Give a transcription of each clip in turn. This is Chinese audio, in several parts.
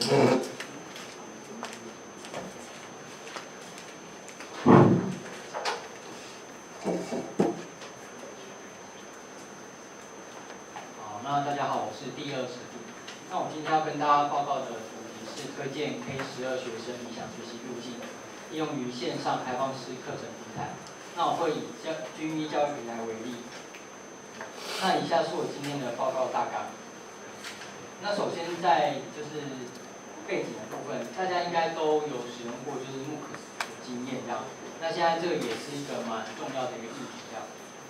好，那大家好，我是第20组。那我今天要跟大家报告的主题是推荐 K12学生理想学习路径，应用于线上开放式课程平台。那我会以均一教育平台为例。那以下是我今天的报告大纲。那首先在就是背景的部分，大家应该都有使用过，就是 MOOCs 的经验这样。那现在这个也是一个蛮重要的一个议题这样。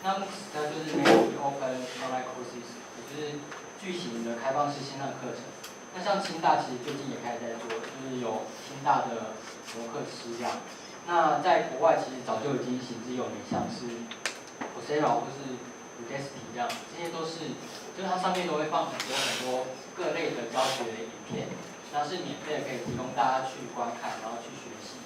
那 MOOCs 它就是 Mainly Open Online Courses， 也就是巨型的开放式线上课程。那像清大其实最近也开始在做，就是有清大的模课师这样。那在国外其实早就已经行之有年，像是 Coursera 或是 Udacity 这样，这些都是，就是它上面都会放很多各类的教学的影片，那是免费的，可以提供大家去观看，然后去学习。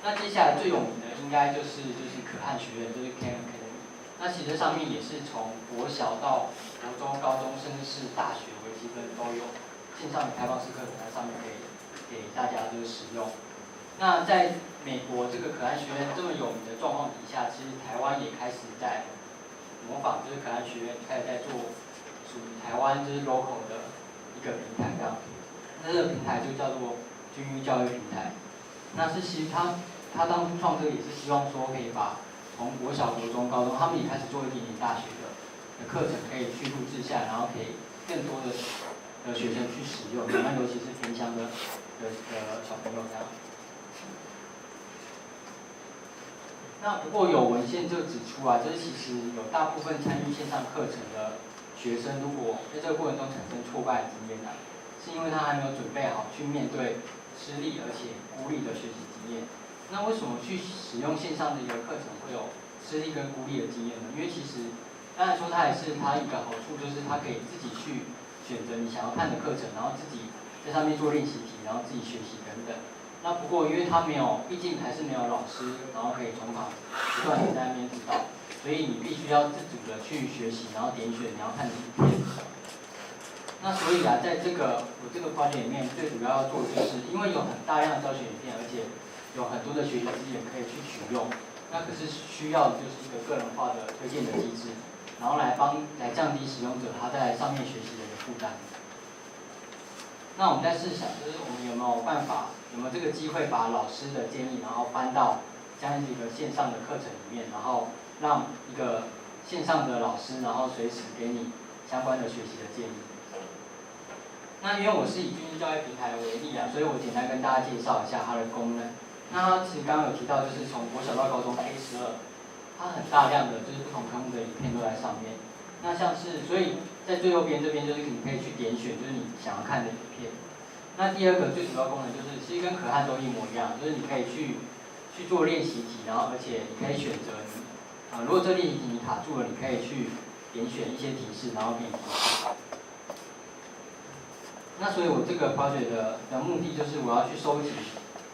那接下来最有名的应该就是可汗学院，就是 Khan Academy。那其实上面也是从国小到国中、高中，甚至是大学微积分都有线上的开放式课程在上面可以给大家就是使用。那在美国这个可汗学院这么有名的状况底下，其实台湾也开始在模仿，就是可汗学院开始在做属于台湾就是 local 的一个平台这样。那这个平台就叫做均一教育平台。那是他当初创这个也是希望说可以把从国小、国中、高中，他们也开始做一点点大学的课程，可以去录制下来，然后给更多的学生去使用，那尤其是偏乡的小朋友这样。那不过有文献就指出啊，就是其实有大部分参与线上课程的学生，如果在这个过程中产生挫败的经验啊，是因为他还没有准备好去面对吃力而且孤立的学习经验。那为什么去使用线上的一个课程会有吃力跟孤立的经验呢？因为其实当然说它也是它一个好处，就是它可以自己去选择你想要看的课程，然后自己在上面做练习题，然后自己学习等等。那不过因为它没有，毕竟还是没有老师，然后可以从旁不断的在那边指导，所以你必须要自主的去学习，然后点选你要看的影片。那所以啊，在我这个project里面，最主要要做的就是，因为有很大量的教学影片，而且有很多的学习资源可以去取用，那可是需要的就是一个个人化的推荐的机制，然后来降低使用者他在上面学习的一个负担。那我们在试想，就是我们有没有办法，有没有这个机会把老师的建议，然后搬到这样一个线上的课程里面，然后让一个线上的老师，然后随时给你相关的学习的建议。那因为我是以均一教育平台为例啊，所以我简单跟大家介绍一下它的功能。那它其实刚刚有提到，就是从国小到高中 K12，它很大量的就是不同科目的影片都在上面。那像是，所以在最右边这边就是你可以去点选，就是你想要看的影片。那第二个最主要功能就是，其实跟可汗都一模一样，就是你可以去做练习题，然后而且你可以选择如果这练习题你卡住了，你可以去点选一些提示，然后给你提示。那所以我这个 project 的目的就是我要去收集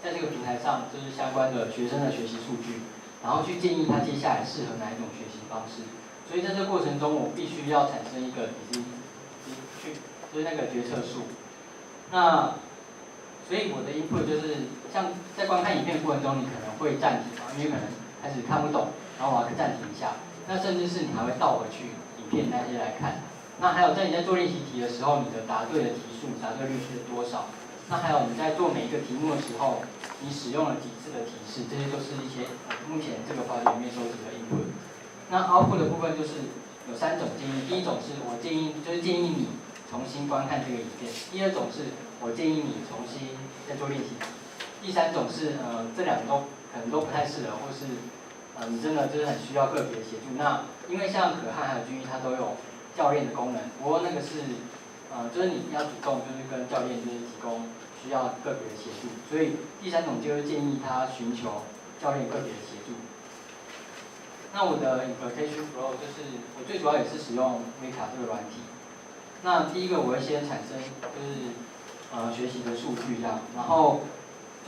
在这个平台上就是相关的学生的学习数据，然后去建议他接下来适合哪一种学习方式。所以在这个过程中，我必须要产生一个就是那个决策树。那所以我的 input 就是像在观看影片过程中，你可能会暂停嘛，因为可能开始看不懂，然后我要暂停一下。那甚至是你还会倒回去影片那些来看。那还有在你在做练习题的时候，你的答对的题数、答对率是多少？那还有你在做每一个题目的时候，你使用了几次的提示，这些都是一些目前这个project里面收集的 input。那 output 的部分就是有3种建议，第一种是我建议你重新观看这个影片，第二种是我建议你重新再做练习题，第3种是这2个可能都不太适合，或是你真的就是很需要个别协助。那因为像可汗还有均一它都有教练的功能，不过那个是就是你要主动就是跟教练就是提供需要个别的协助，所以第3种就是建议他寻求教练个别的协助。那我的 implementation flow 就是我最主要也是使用 Weka 这个软体。那第一个我会先产生就是学习的数据这样，然后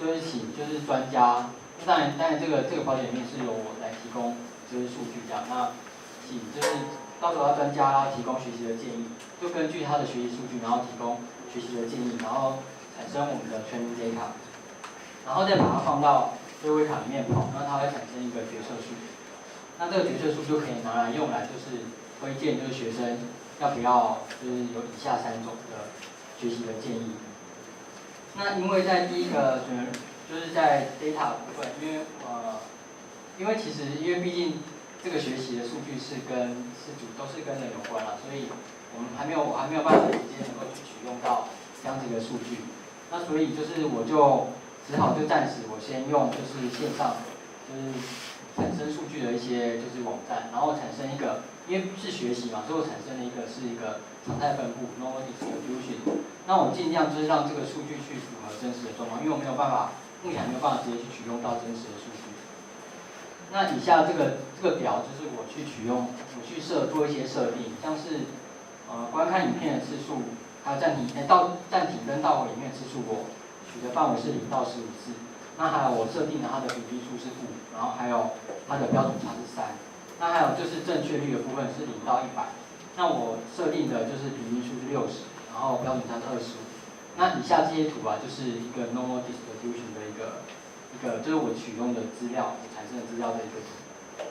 就是请就是专家，当然这个project里面是由我来提供就是数据这样，那请就是到时候要专家提供学习的建议，就根据他的学习数据，然后提供学习的建议，然后产生我们的 training data， 然后再把它放到这个微卡里面跑，那它会产生一个决策树。那这个决策树就可以拿来用来就是推荐就是学生要不要就是有以下3种的学习的建议。那因为在第一个就是在 data 部分，因为其实因为毕竟这个学习的数据都是跟人有关啦，所以我还没有办法直接能够去取用到这样子一个数据。那所以就是我就只好就暂时我先用就是线上就是产生数据的一些就是网站，然后产生一个，因为是学习嘛，所以我产生了一个是一个常态分布 normal distribution。那我尽量就是让这个数据去符合真实的状况，因为我没有办法，目前还没有办法直接去取用到真实的数据。那以下这个表就是我去做一些设定，像是观看影片的次数，还有暂停跟到回影片次数，我取的范围是0到15次。那还有我设定的它的比例数是5，然后还有它的标准差是3。那还有就是正确率的部分是0到100。那我设定的就是平均数是60，然后标准差是25。那以下这些图啊，就是一个 normal distribution 的一个就是我取用的资料，我产生的资料的一个图。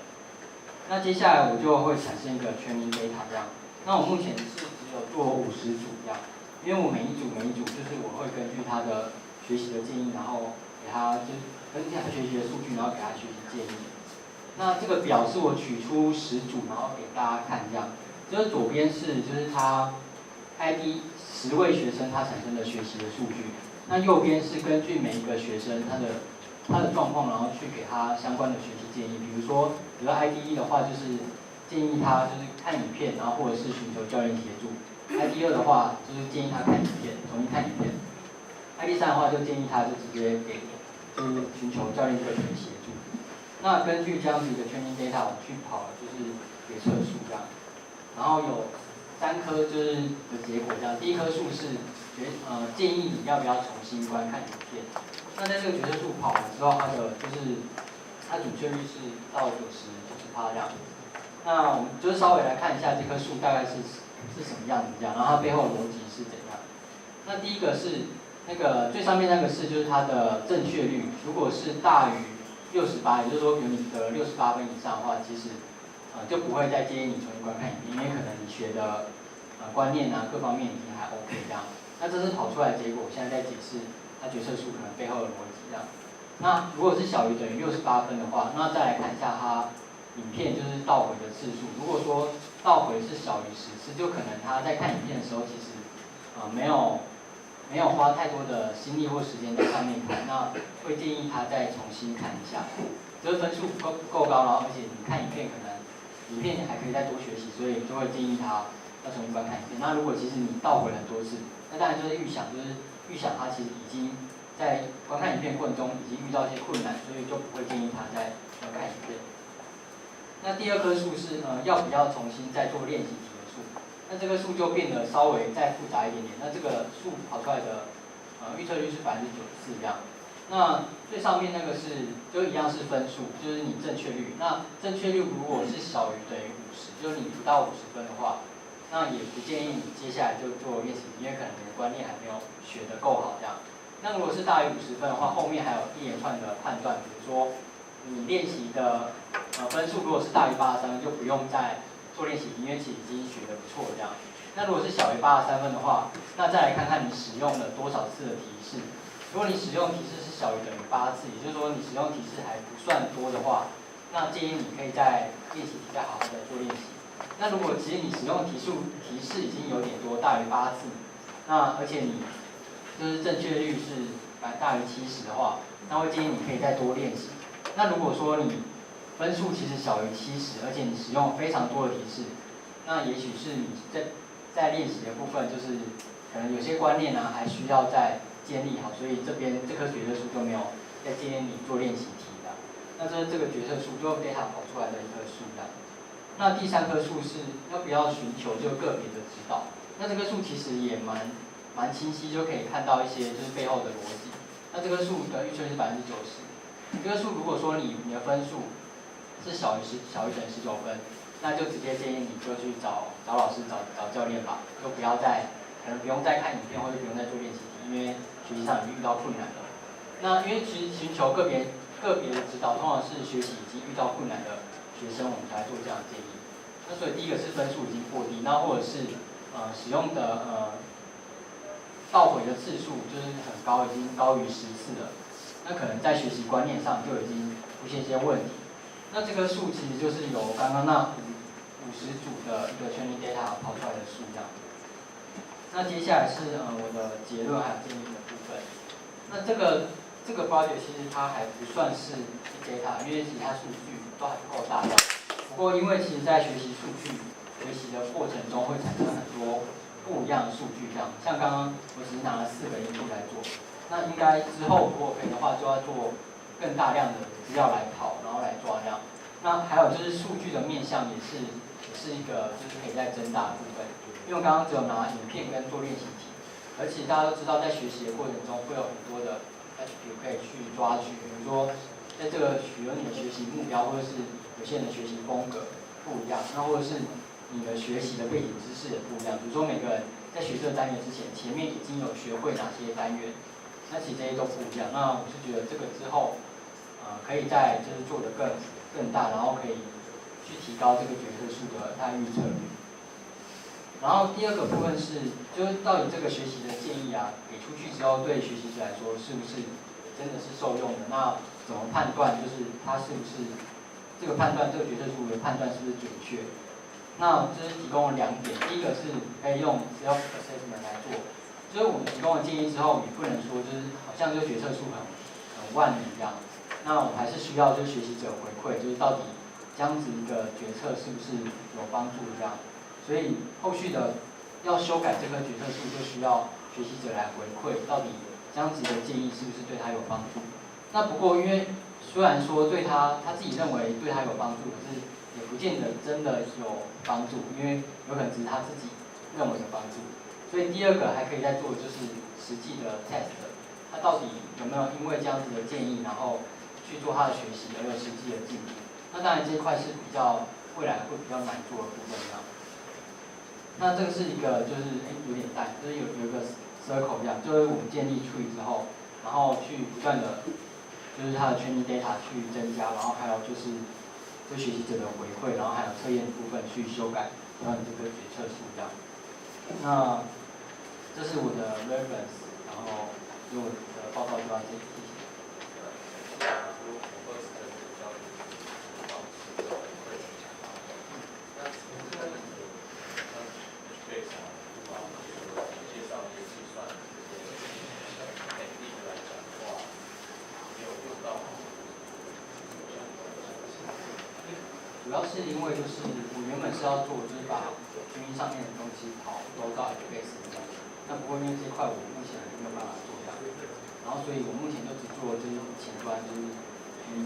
那接下来我就会产生一个 training data 这样。那我目前是只有做50组这样，因为我每一组就是我会根据他的学习的建议，然后给他就是根据他学习的数据，然后给他学习建议。那这个表是我取出10组，然后给大家看这样。就是左边就是他 ID 10位学生他产生的学习的数据，那右边是根据每一个学生他的状况，然后去给他相关的学习建议。比如说 ID 1的话，就是建议他就是看影片，然后或者是寻求教练协助。ID 2的话，就是建议他看影片，重新看影片。ID 3的话，就建议他就直接就是寻求教练这边的协助。那根据这样子一个 training data， 我去跑就是决策树这样，然后有3棵就是的结果这样。第一棵树是建议你要不要重新观看影片。那在这个决策树跑完之后，它准确率是到90%这样。那我们就是稍微来看一下这棵树大概是什么样子这样，然后它背后的逻辑是怎样。那第一个是那个最上面那个就是它的正确率，如果是大于68，也就是说比如你得68分以上的话，其实就不会再建议你重新观看影片，因为可能你学的观念啊各方面已经还 OK 这样。那这是跑出来的结果，我现在在解释它决策树可能背后的逻辑这样。那如果是小于等于68分的话，那再来看一下它影片就是倒回的次数。如果说倒回是小于10次，就可能他在看影片的时候其实没有花太多的心力或时间在上面看，那会建议他再重新看一下。就是分数不够高，然后而且你看影片可能影片还可以再多学习，所以就会建议他要重新观看影片。那如果其实你倒回很多次，那当然就是预想他其实已经在观看影片过程中已经遇到一些困难，所以就不会建议他再观看影片。那第二棵树是要不要重新再做练习题的树？那这个树就变得稍微再复杂一点点。那这个树跑出来的预测率是94%这样。那最上面那个就一样是分数，就是你正确率。那正确率如果是小于等于50，就是你不到50分的话，那也不建议你接下来就做练习题，因为可能你的观念还没有学得够好这样。那如果是大于50分的话，后面还有一连串的判断，比如说你练习的分数如果是大于83分，就不用再做练习题，因为其实已经学得不错这样。那如果是小于83分的话，那再来看看你使用了多少次的提示。如果你使用提示是小于等于8次，也就是说你使用提示还不算多的话，那建议你可以在练习题再好好的做练习。那如果其实你使用提示已经有点多，大于8次，那而且你就是正确率是大于70的话，那会建议你可以再多练习。那如果说你分数其实小于70，而且你使用非常多的提示，那也许是你在练习的部分就是可能有些观念啊还需要再建立好，所以这棵决策树就没有再建议你做练习题的。那这是这个决策树就 data 跑出来的一棵树的。那第3棵树是要不要寻求就个别的指导？那这棵树其实也蛮清晰，就可以看到一些就是背后的逻辑。那这棵树的预测是90%。这棵树如果说你的分数是小于等于19分，那就直接建议你就去找老师找教练吧，就可能不用再看影片或者不用再做练习题，因为学习上已经遇到困难了。那因为其实寻求个别的指导，通常是学习已经遇到困难的学生，我们才做这样的建议。那所以第一个是分数已经过低，那或者是使用的倒回的次数就是很高，已经高于10次了。那可能在学习观念上就已经出现一些问题。那这个数其实就是由刚刚那50组的一个 training data 跑出来的数这样。那接下来是我的结论还有建议的部分。那这个 project 其实它还不算是 big data， 因为其他数据都还不够大量。不过因为其实在学习数据学习的过程中会产生很多不一样的数据，这样像刚刚我只是拿了4个因素来做，那应该之后如果可以的话，就要做更大量的资料来跑，然后来抓量。那还有就是数据的面向也是一个就是可以再增大的部分，因为刚刚只有拿影片跟做练习题，而且大家都知道在学习的过程中会有很多的 attribute 可以去抓取，比如说在这个取得你的学习目标，或者是有些人的学习风格不一样，那或者是你的学习的背景知识也不一样，比如说每个人在学这个单元之前，前面已经有学会哪些单元，那其实这些都不一样。那我是觉得这个之后，可以再就是做得更大，然后可以去提高这个决策树的大预测率。然后第二个部分是，就是到底这个学习的建议啊，给出去之后对学习者来说是不是真的是受用的？那怎么判断就是它是不是这个判断这个决策树的判断是不是准确？那就是提供了2点，第一个是可以用 self assessment 来做，就是我们提供了建议之后，你不能说就是好像这个决策树很万能一样，那我们还是需要就是学习者回馈，就是到底这样子一个决策是不是有帮助这样，所以后续的要修改这个决策树，就需要学习者来回馈，到底这样子的建议是不是对他有帮助。那不过因为虽然说对他自己认为对他有帮助，可是也不见得真的有帮助，因为有可能只是他自己认为的帮助。所以第二个还可以再做就是实际的 test， 他到底有没有因为这样子的建议，然后去做他的学习而有实际的进步。那当然这一块是比较未来会比较难做的部分这样。那这个是一个就是有点淡，就是有一个 circle 这样，就是我们建立 tree 之后，然后去不断的就是它的 training data 去增加，然后还有就是对学习者的回馈，然后还有测验的部分去修改这个决策树这样。那这是我的 reference， 然后因为我的报告就到这里，谢谢。主要是因为就是我原本是要做，就是把军营上面的东西都到 HBase 这样，那不过因为这一块我目前还没有办法做这样，然后所以我目前就只做就是前端就是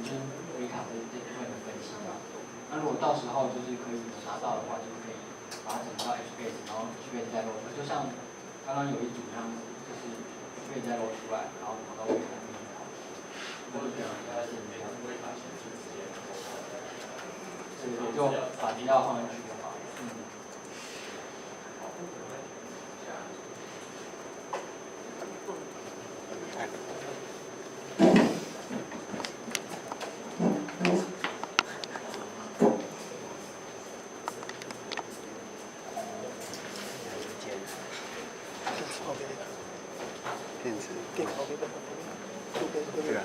就是微卡这部分的分析啊。那如果到时候就是可以拿到的话，就是可以把它整到 HBase， 然后 HBase 再露出，就像刚刚有一组那样子，就是 HBase 再露出来，然后跑到微卡那边跑，这就可以让大家见面。对，就把资料放进去就好。电池，对啊。